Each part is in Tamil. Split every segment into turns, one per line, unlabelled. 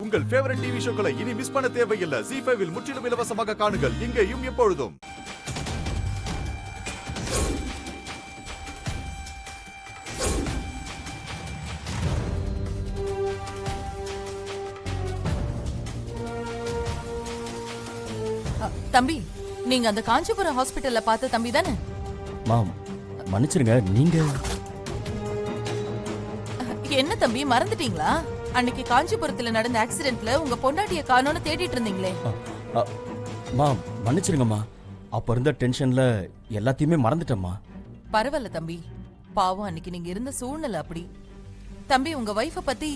உங்கள் ஃபேவரட் டிவி ஷோக்களை இனி மிஸ் பண்ண தேவையில்லை. ZEE5 இல் முற்றிலும் இலவசமாக காணுங்கள். இங்கேயும் எப்பொழுதும்.
தம்பி, நீங்க அந்த காஞ்சிபுரம் ஹாஸ்பிடல்ல பார்த்த தம்பி தானே?
மாம், மன்னிச்சிருங்க. நீங்க
என்ன தம்பி, மறந்துட்டீங்களா? அன்னைக்கு காஞ்சிபுரத்துல நடந்த ஆக்சிடென்ட்ல உங்க பொண்டாட்டிய காணோன்னு தேடிட்டு இருந்தீங்களே.
மாம், மன்னிச்சிருங்கம்மா. அப்ப இருந்த டென்ஷன்ல எல்லாத்தையுமே மறந்துட்டேம்மா.
பரவாயில்ல தம்பி, பாவம் அன்னைக்கு நீங்க இருந்த சூழ்நிலை அப்படி. தம்பி, உங்க வைஃப பத்தி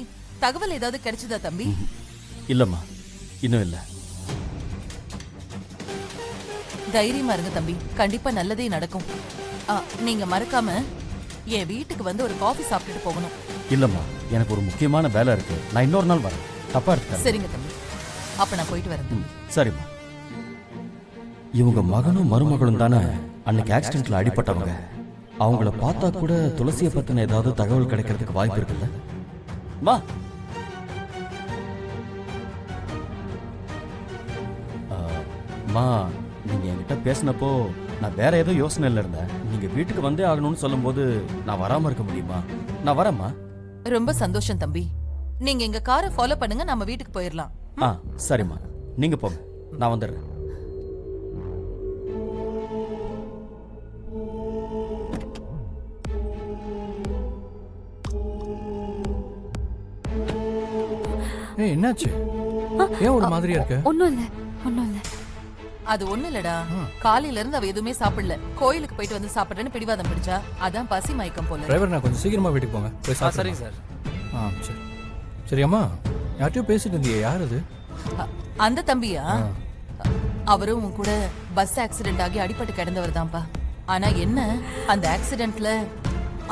தகவல் ஏதாவது கிடைச்சதா தம்பி?
இல்லம்மா, இன்னும் இல்ல.
தைரியமா இருங்க தம்பி, கண்டிப்பா நல்லதே நடக்கும். நீங்க மறக்காம என் வீட்டுக்கு வந்து ஒரு காஃபி சாப்பிட்டுட்டு போகணும்.
இல்லம்மா, எனக்கு ஒரு முக்கியமான வேலை இருக்கு. நான் இன்னொரு நாள் வரேன். தப்பா எடுத்துக்க.
சரிங்க தம்பி, அப்ப நான் போயிட்டு வரேன்.
சரிம்மா. இவங்க மகனும் மருமகளும் தானே அன்னைக்கு ஆக்சிடென்ட்ல அடிபட்டவங்க. அவங்கள பார்த்தா கூட துளசியை பத்தின ஏதாவது தகவல் கிடைக்கிறதுக்கு வாய்ப்பு இருக்குல்ல? மா, மா, நீங்க என்கிட்ட பேசினப்போ நான் வேற ஏதோ யோசனையில இருந்தேன். நீங்க வீட்டுக்கு வந்தே ஆகணும்னு சொல்லும் போது நான் வராம இருக்க முடியுமா? நான் வரேம்மா.
ரொம்ப சந்தோஷம் தம்பி. நீங்க எங்க காரை ஃபாலோ பண்ணுங்க, நம்ம வீட்டுக்கு போயிடலாம்.
சரிம்மா, நீங்க போங்க, நான் வந்துடுறேன்.
என்னாச்சு? ஏன் ஒரு மாதிரியா இருக்க?
ஒண்ணும் இல்ல.
அது ஒண்ணு இல்லடா, காலையில இருந்து அவ எதுவுமே சாப்பிடல. கோயிலுக்கு போயிட்டு வந்து சாப்பிடுறேன்னு பிடிவாதம் பிடிச்சா, அதான் பசி மயக்கம் போல.
டிரைவர், நான் கொஞ்சம் சீக்கிரமா வீட்டுக்கு போங்க. போய் சாப்பிடுங்க.
சரிங்க சார்.
சரி. சரி அம்மா, யார்கிட்டயும் பேசிட்டு இருந்தியே, யார் அது?
அந்த தம்பியா? அவரும் உன் கூட பஸ் ஆக்சிடென்ட் ஆகி அடிபட்டு கிடந்தவர் தான்ப்பா. ஆனா என்ன, அந்த ஆக்சிடென்ட்ல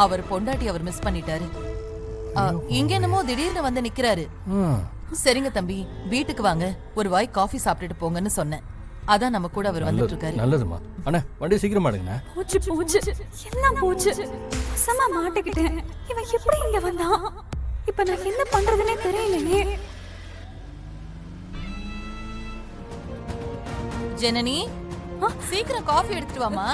அவர் பொண்டாட்டி அவர் மிஸ் பண்ணிட்டாரு. இங்க என்னமோ திடீர்னு வந்து நிக்கிறாரு. சரிங்க தம்பி, வீட்டுக்கு வாங்க, ஒரு வாய் காஃபி சாப்பிட்டுட்டு போங்கன்னு சொன்னேன். அதான் நம்ம கூட அவர் வந்துட்டு இருக்காரு.
நல்லதுமா. அண்ணா, வண்டி சீக்கிரமா எடுங்க.
போச்சு எல்லாம் போச்சு. சமா மாட்டிக்கிட்டேன். இவன் எப்படி இங்க வந்தான்? இப்ப நான் என்ன பண்றதுன்னே தெரியலையே.
ஜனனி, சீக்கிரம் காஃபி எடுத்துட்டு வாமா.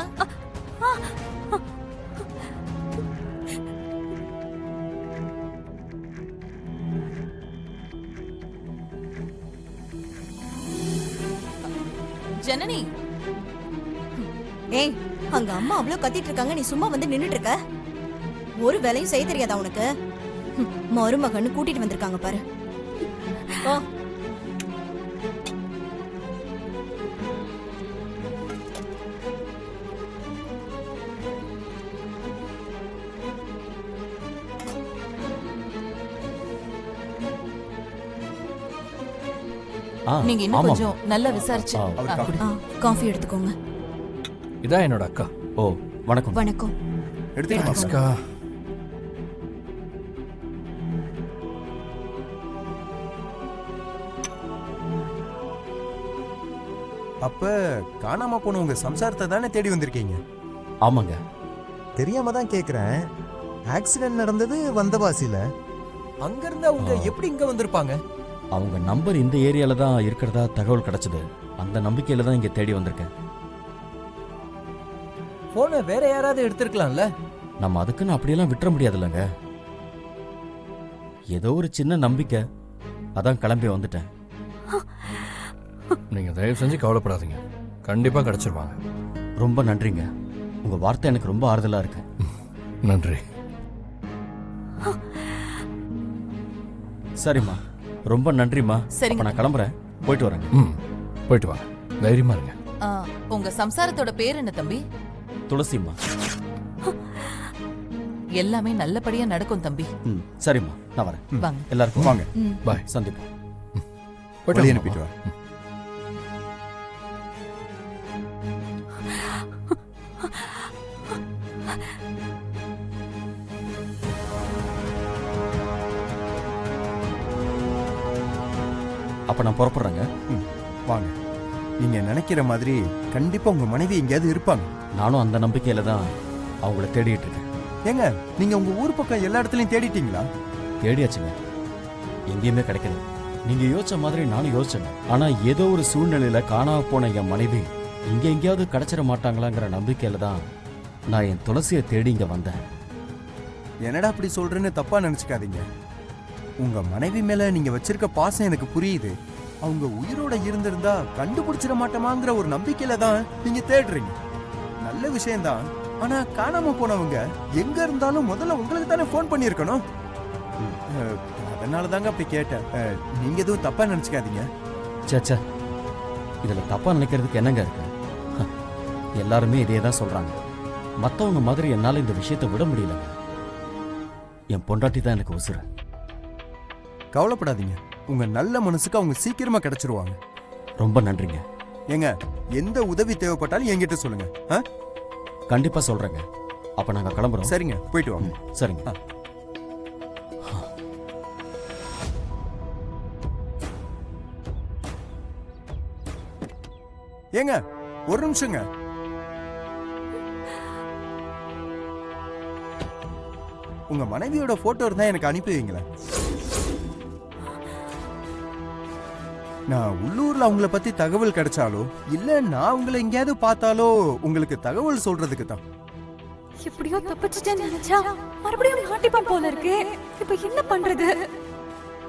ஜனனி.
ஏய், அங்க அம்மா அவ்வளவு கத்திட்டு இருக்காங்க, நீ சும்மா வந்து நின்னுட்டு இருக்க. ஒரு வேலையும் செய்ய தெரியாதா உனக்கு? மருமகன்னு கூட்டிட்டு வந்திருக்காங்க பாரு.
நீங்க இன்னும் கொஞ்சம் நல்லா விசாரிச்சு
காஃபி எடுத்துக்கோங்க.
இதான் என்னோட அக்கா.
ஓ, வணக்கம்.
வணக்கம்.
எடுத்துக்கா.
அப்ப காணாம போன உங்க சம்சாரத்தை தானே தேடி வந்திருக்கீங்க?
ஆமாங்க.
தெரியாம தான் கேக்குறேன். ஆக்சிடென்ட் நடந்தது வந்தவாசியில. அங்க இருந்தா அவங்க எப்படி இங்க வந்திருப்பாங்க?
அவங்க நம்பர் இந்த ஏரியால தான் இருக்கிறதா தகவல் கிடைச்சது. அந்த நம்பிக்கையில தான் இங்க தேடி வந்திருக்கேன்.
போனை வேற யாராவது எடுத்திருக்கலாம்ல?
நம்ம அதுக்குன்னு அப்படியெல்லாம் விட்டுற முடியாதுல்லங்க. ஏதோ ஒரு சின்ன நம்பிக்கை, அதான் கிளம்பி வந்துட்டேன்.
நீங்க தயவு செஞ்சு கவலைப்படாதீங்க, கண்டிப்பா கிடைச்சிருவாங்க.
ரொம்ப நன்றிங்க. உங்க வார்த்தை எனக்கு ரொம்ப ஆறுதலா இருக்கு.
நன்றி.
சரிம்மா, ரொம்ப நன்றிம்மா.
சரிங்க.
நான் கிளம்புறேன், போயிட்டு வரேங்க.
போயிட்டு வாங்க, தைரியமா இருங்க.
உங்க சம்சாரத்தோட பேர் என்ன தம்பி?
துளசிம்மா.
எல்லாமே நல்லபடியா நடக்கும் தம்பி.
சரிம்மா, நான் வரேன்.
வாங்க.
எல்லாருக்கும் வாங்க.
பாய்.
சந்திப்போம்.
போயிட்டு அனுப்பிட்டு வா.
அப்ப நான் புறப்படுறேங்க.
வாங்க. நீங்க நினைக்கிற மாதிரி கண்டிப்பா உங்க மனைவி எங்கேயாவது இருப்பாங்க.
நானும் அந்த நம்பிக்கையில தான் அவங்கள தேடிட்டு இருக்கேன்.
ஏங்க, நீங்க உங்க ஊர் பக்கம் எல்லா இடத்துலயும் தேடிட்டீங்களா?
தேடியாச்சுங்க, எங்கேயுமே கிடைக்கல. நீங்க யோசிச்ச மாதிரி நானும் யோசிச்சேன். ஆனா ஏதோ ஒரு சூழ்நிலையில காணாம போன என் மனைவி இங்க எங்கேயாவது கிடைச்சிட மாட்டாங்களாங்கிற நம்பிக்கையில தான் நான் என் துளசியை தேடி இங்க வந்தேன்.
என்னடா அப்படி சொல்றேன்னு தப்பா நினைச்சுக்காதீங்க. உங்க மனைவி மேல நீங்க வச்சிருக்க பாசம் எனக்கு புரியுது. அவங்க உயிரோட இருந்திருந்தா கண்டுபிடிச்சிட மாட்டோமாங்கிற ஒரு நம்பிக்கையில தான் நீங்க தேடுறீங்க. நல்ல விஷயம்தான். ஆனா காணாம போனவங்க எங்க இருந்தாலும் முதல்ல உங்களுக்கு தானே ஃபோன் பண்ணியிருக்கணும். அதனால தாங்க அப்படி கேட்டேன். நீங்க எதுவும் தப்பா நினைச்சுக்காதீங்க.
சேச்சா, இதுல தப்பா நினைக்கிறதுக்கு என்னங்க இருக்கு? எல்லாருமே இதே தான் சொல்றாங்க. மத்தவங்க மாதிரி என்னால இந்த விஷயத்தை விட முடியல. என் பொண்டாட்டி தான் எனக்கு உசுரு.
கவலைப்படாதீங்க. உங்க நல்ல மனசுக்கு அவங்க சீக்கிரமா கிடைச்சிருவாங்க.
ரொம்ப நன்றிங்க.
ஏங்க, எந்த உதவி தேவைப்பட்டாலும் என்கிட்ட சொல்லுங்க.
கண்டிப்பா சொல்றேங்க. அப்ப நாங்க கிளம்புறோம்.
சரிங்க, போயிட்டு வாங்க.
சரிங்க.
ஏங்க, ஒரு நிமிஷங்க. உங்க மனைவியோட போட்டோ இருந்தா எனக்கு அனுப்பி வைங்களேன். நான் உள்ளூர்ல அவங்கள பத்தி தகவல் கிடைச்சாலோ இல்ல நான் உங்களை எங்கேயாவது பார்த்தாலோ உங்களுக்கு தகவல் சொல்றதுக்கு தான்.
எப்படியோ தப்பிச்சிட்டேன்னு நினைச்சா மறுபடியும் மாட்டிப்பான் போல இருக்கு. இப்ப என்ன பண்றது?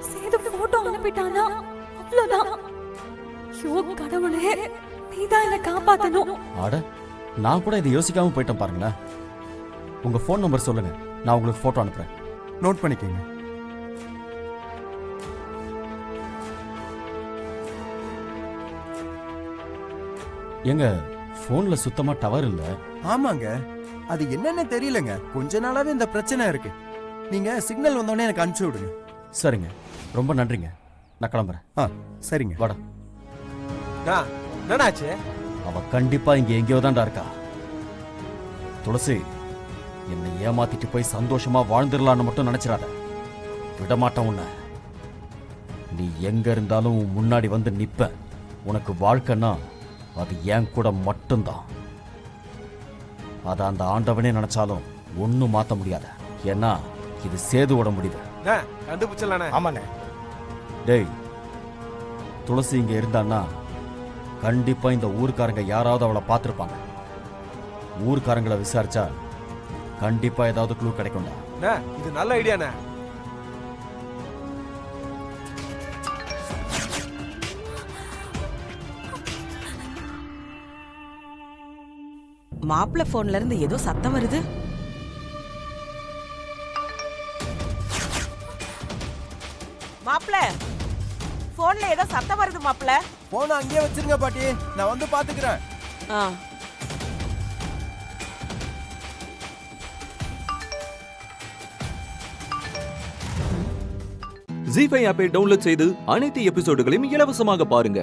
சேது போட்டோ அனுப்பிட்டானா அவ்வளவுதான். ஐயோ கடவுளே, நீதான் என்ன காப்பாத்தணும்.
ஆட, நான் கூட இதை யோசிக்காம போயிட்டேன் பாருங்களேன். உங்க ஃபோன் நம்பர் சொல்லுங்க, நான் உங்களுக்கு போட்டோ அனுப்புறேன்.
நோட் பண்ணிக்கோங்க.
எங்க போன்ல சுத்தமா டவர் இல்ல.
ஆமாங்க, அது என்னன்னு தெரியலங்க. கொஞ்ச நாளாவே இந்த பிரச்சனை இருக்கு. நீங்க சிக்னல் வந்தோடனே எனக்கு அனுப்பிச்சு விடுங்க.
சரிங்க, ரொம்ப நன்றிங்க. நான் கிளம்புறேன்.
சரிங்க.
வாடா.
என்னாச்சு?
அவ கண்டிப்பா இங்க எங்கேயோ தான்டா இருக்கா. துளசி, என்னை ஏமாத்திட்டு போய் சந்தோஷமா வாழ்ந்துடலான்னு மட்டும் நினைச்சிடாத. விடமாட்டேன் உன்னை. நீ எங்க இருந்தாலும் உன் முன்னாடி வந்து நிப்ப. உனக்கு வாழ்க்கைன்னா அது என் கூட மட்டும்தான். அத அந்த ஆண்டவனே நினைச்சாலும் ஒன்னும் மாத்த முடியாத. ஏன்னா இது சேதுவோட முடிவு.
கண்டுபிடிச்சலானே? ஆமாண்ணே.
டேய், துளசி இங்க இருந்தான்னா கண்டிப்பா இந்த ஊர்க்காரங்க யாராவது அவளை பார்த்திருப்பாங்க. ஊர்க்காரங்களை விசாரிச்சா கண்டிப்பா ஏதாவது க்ளூ கிடைக்கும்டா.
இது நல்ல ஐடியாண்ணே.
மாப்பிள்ள போன்ல இருந்து ஏதோ சத்தம் வருது. மாப்பிள்ள போன்ல ஏதோ சத்தம் வருது. மாப்பிள்ள
போன அங்கேயே வச்சிருங்க பாட்டி, நான் வந்து பாத்துக்கிறேன்.
ஜீ5 ஆப்பை டவுன்லோட் செய்து அனைத்து எபிசோடுகளையும் இலவசமாக பாருங்க.